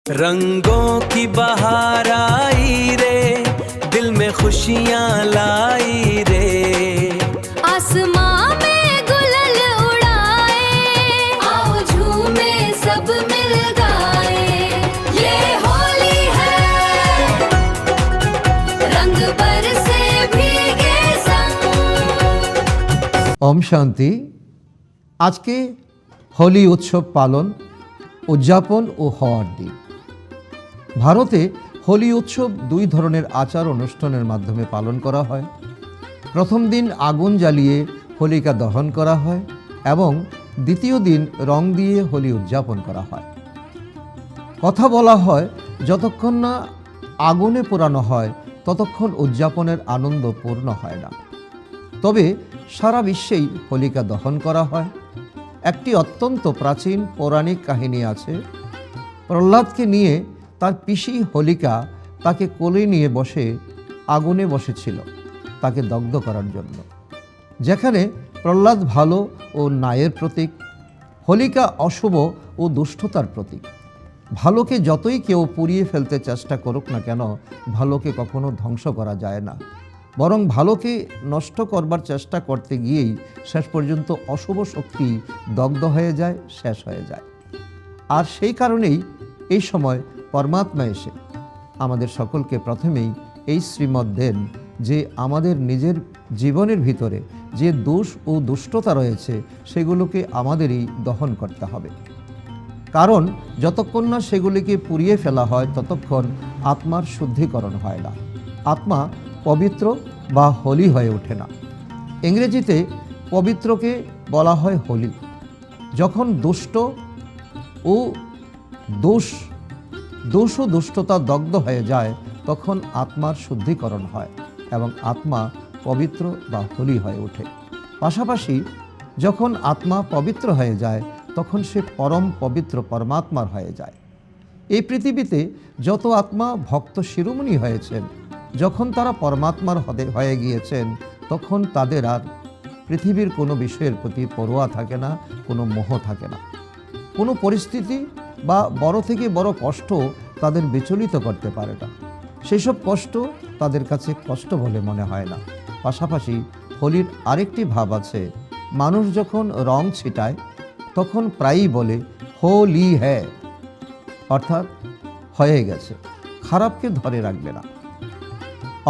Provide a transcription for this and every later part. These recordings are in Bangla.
रंगों की बहार आई रे, दिल में खुशियाँ लाई रे। आसमां में गुलल उड़ाए, आओ झूमे सब मिल गाए। ये होली है, रंग बरसे भीगे संग। ओम शांति। आज के होली उत्सव पालन उद्यापन ও হওয়ার দিন। ভারতে হোলি উৎসব দুই ধরনের আচার অনুষ্ঠানের মাধ্যমে পালন করা হয়। প্রথম দিন আগুন জ্বালিয়ে হোলিকা দহন করা হয় এবং দ্বিতীয় দিন রং দিয়ে হোলি উদযাপন করা হয়। কথা বলা হয় যতক্ষণ না আগুনে পোড়ানো হয় ততক্ষণ উদযাপনের আনন্দ পূর্ণ হয় না। তবে সারা বিশ্বেই হোলিকা দহন করা হয়। একটি অত্যন্ত প্রাচীন পৌরাণিক কাহিনী আছে। প্রহ্লাদকে নিয়ে তার পিসি হোলিকা তাকে কোলে নিয়ে বসে আগুনে বসেছিল তাকে দগ্ধ করার জন্য। যেখানে প্রহ্লাদ ভালো ও ন্যায়ের প্রতীক, হোলিকা অশুভ ও দুষ্টতার প্রতীক। ভালোকে যতই কেউ পুড়িয়ে ফেলতে চেষ্টা করুক না কেন, ভালোকে কখনো ধ্বংস করা যায় না, বরং ভালোকে নষ্ট করবার চেষ্টা করতে গিয়েই শেষ পর্যন্ত অশুভ শক্তি দগ্ধ হয়ে যায়, শেষ হয়ে যায়। আর সেই কারণেই এই সময় পরমাত্মা এসে আমাদের সকলকে প্রথমেই এই শ্রীমত দেন যে আমাদের নিজের জীবনের ভিতরে যে দোষ ও দুষ্টতা রয়েছে সেগুলোকে আমাদেরই দহন করতে হবে। কারণ যতক্ষণ না সেগুলিকে পুড়িয়ে ফেলা হয় ততক্ষণ আত্মার শুদ্ধিকরণ হয় না, আত্মা পবিত্র বা হোলি হয়ে ওঠে না। ইংরেজিতে পবিত্রকে বলা হয় হোলি। যখন দুষ্ট ও দোষ ও দুষ্টতা দগ্ধ হয়ে যায় তখন আত্মার শুদ্ধিকরণ হয় এবং আত্মা পবিত্র বা হোলি হয়ে ওঠে। পাশাপাশি যখন আত্মা পবিত্র হয়ে যায় তখন সে পরম পবিত্র পরমাত্মার হয়ে যায়। এই পৃথিবীতে যত আত্মা ভক্ত শিরোমণি হয়েছেন, যখন তারা পরমাত্মার হয়ে গিয়েছেন তখন তাদের আর পৃথিবীর কোনো বিষয়ের প্রতি পরোয়া থাকে না, কোনো মোহ থাকে না। কোনো পরিস্থিতি বা বড় থেকে বড় কষ্ট তাদের বিচলিত করতে পারে না। সেসব কষ্ট তাদের কাছে কষ্ট বলে মনে হয় না। পাশাপাশি হোলির আরেকটি ভাব আছে। মানুষ যখন রং ছিটায় তখন প্রায়ই বলে হোলি হ্যায়, অর্থাৎ হয়ে গেছে, খারাপকে ধরে রাখবে না।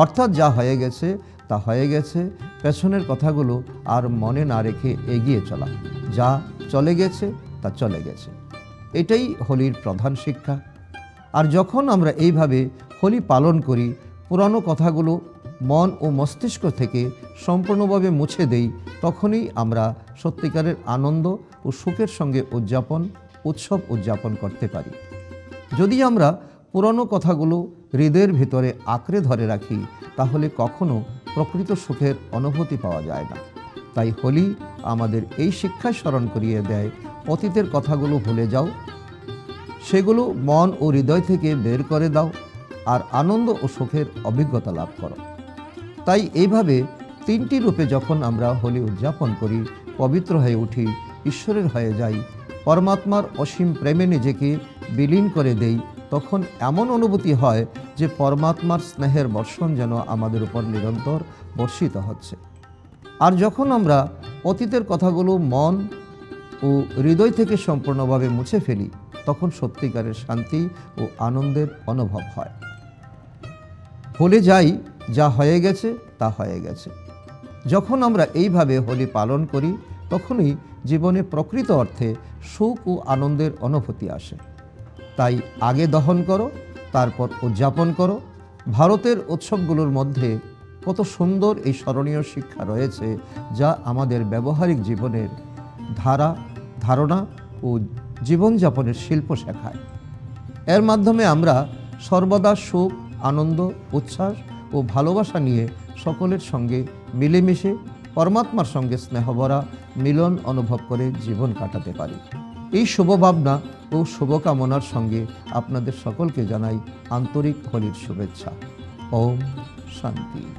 অর্থাৎ যা হয়ে গেছে তা হয়ে গেছে, পেছনের কথাগুলো আর মনে না রেখে এগিয়ে চলা, যা চলে গেছে তা চলে গেছে। এটাই হোলির প্রধান শিক্ষা। আর যখন আমরা এইভাবে হোলি পালন করি, পুরানো কথাগুলো মন ও মস্তিষ্ক থেকে সম্পূর্ণভাবে মুছে দেই, তখনই আমরা সত্যিকারের আনন্দ ও সুখের সঙ্গে উৎসব উদযাপন করতে পারি। যদি আমরা পুরানো কথাগুলো হৃদয়ের ভিতরে আঁকড়ে ধরে রাখি তাহলে কখনো প্রকৃত সুখের অনুভূতি পাওয়া যায় না। তাই হোলি আমাদের এই শিক্ষা স্মরণ করিয়ে দেয়, অতীতের কথাগুলো ভুলে যাও, সেগুলো মন ও হৃদয় থেকে বের করে দাও আর আনন্দ ও সুখের অভিজ্ঞতা লাভ করো। তাই এইভাবে তিনটি রূপে যখন আমরা হোলি উদযাপন করি, পবিত্র হয়ে উঠি, ঈশ্বরের হয়ে যাই, পরমাত্মার অসীম প্রেমে নিজেকে বিলীন করে দেই, তখন এমন অনুভূতি হয় যে পরমাত্মার স্নেহের বর্ষণ যেন আমাদের উপর নিরন্তর বর্ষিত হচ্ছে। আর যখন আমরা অতীতের কথাগুলো মন ও হৃদয় থেকে সম্পূর্ণভাবে মুছে ফেলি তখন সত্যিকারের শান্তি ও আনন্দের অনুভব হয়। ভুলে যাই যা হয়ে গেছে তা হয়ে গেছে। যখন আমরা এইভাবে হোলি পালন করি তখনই জীবনে প্রকৃত অর্থে সুখ ও আনন্দের অনুভূতি আসে। তাই আগে দহন করো, তারপর উদযাপন করো। ভারতের উৎসবগুলোর মধ্যে কত সুন্দর এই স্মরণীয় শিক্ষা রয়েছে যা আমাদের ব্যবহারিক জীবনের ধারণা ও জীবনযাপনের শিল্প শেখায়। এর মাধ্যমে আমরা সর্বদা সুখ, আনন্দ, উচ্ছ্বাস ও ভালোবাসা নিয়ে সকলের সঙ্গে মিলেমিশে পরমাত্মার সঙ্গে স্নেহভরা মিলন অনুভব করে জীবন কাটাতে পারি। এই শুভভাবনা ও শুভকামনার সঙ্গে আপনাদের সকলকে জানাই আন্তরিক হোলির শুভেচ্ছা। ওম শান্তি।